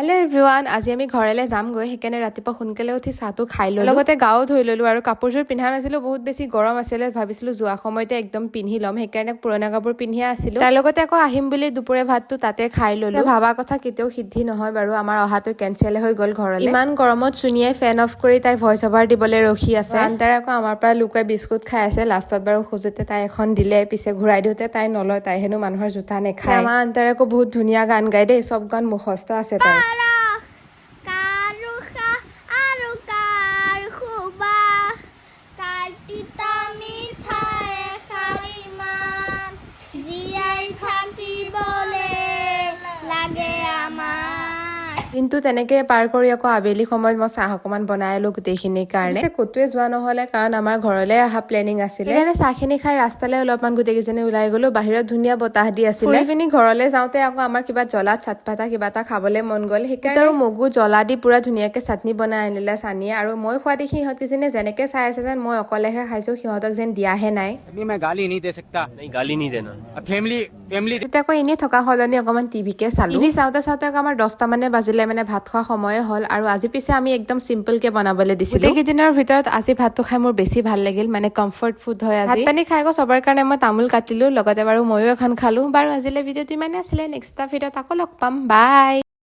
Hello' everyone, আজি আমি ঘৰলৈ যামগৈ। সেইকাৰণে ৰাতিপুৱা সোনকালে উঠি চাহটো খাই ল'লোঁ, লগতে গাও ধুই ল'লোঁ আৰু কাপোৰযোৰ পিন্ধা নাছিলোঁ, বহুত বেছি গৰম আছিলে। ভাবিছিলোঁ যোৱা সময়তে একদম পিন্ধি ল'ম, সেইকাৰণে পুৰণা কাপোৰ পিন্ধিয়ে আছিলোঁ। তাৰ লগতে আকৌ আহিম বুলি দুপৰীয়া ভাতটো তাতে খাই ল'লোঁ। ভাবা কথা কেতিয়াও সিদ্ধি নহয় বাৰু, আমাৰ অহাটো কেনচেল হৈ গ'ল ঘৰলৈ। ইমান গৰমত চুনিয়ে ফেন অফ কৰি তাই ভইচ অভাৰ দিবলৈ ৰখি আছে। আন্তাৰে আকৌ আমাৰ পৰা লুকুৱাই বিস্কুট খাই আছে। লাষ্টত বাৰু খোজোতে তাই এখন দিলে, পিছে ঘূৰাই দিওঁতে তাই নলয়, তাই হেনো মানুহৰ জোতা নেখায়। আমাৰ আন্তাৰে আকৌ বহুত ধুনীয়া গান গায় দেই, চব গান মুখস্থ আছে তাই। কিন্তু তেনেকে পাৰ কৰি আকৌ আবেলি সময়ত মই চাহ অকমান বনাই আলো গোটেইখিনিৰ কাৰণে। ক'তোৱে যোৱা নহলে, কাৰণ আমাৰ ঘৰলৈ অহা প্লেনিং আছিলে। সেইকাৰণে চাহখিনি খাই ৰাস্তালৈ অলপমান গোটেইকেইজনী ওলাই গলো। বাহিৰত ধুনীয়া বতাহ দি আছিলে। ফুৰি পিনি ঘৰলৈ যাওঁতে আকৌ আমাৰ কিবা জ্বলা চাটপাতা কিবা এটা খাবলৈ মন গ'ল। সেইকাৰণে আৰু মগু জ্বলা দি পুৰা ধুনীয়াকে চাটনি বনাই আনিলে চানিয়ে। আৰু মই খোৱা দেখি সিহঁতকেইজনীয়ে যেনেকে চাই আছে যেন মই অকলেহে খাইছো, সিহঁতক যেন দিয়াহে নাই। তেতিয়া আকৌ এনেই থকা সলনি অকমান টিভিকে চালো। টিভি চাওঁতে চাওঁতে আমাৰ 10টা মানে বাজিলে, মানে ভাত খোৱা সময়ে হ'ল। আৰু আজি পিছে আমি একদম চিম্পল কে বনাবলৈ দিছিলো। গোটেইকেইদিনৰ ভিতৰত আজি ভাতটো খাই মোৰ বেছি ভাল লাগিল, মানে কমফৰ্ট ফুড হয় আজি। ভাত পানী খাই আকৌ চবৰ কাৰণে মই তামোল কাটিলো, লগতে বাৰু ময়ো এখন খালো। বাৰু আজিলৈ ভিডিঅ'টো ইমানে আছিলে, নেক্সট এটা ভিডিঅ'ত আকৌ লগ পাম, বাই।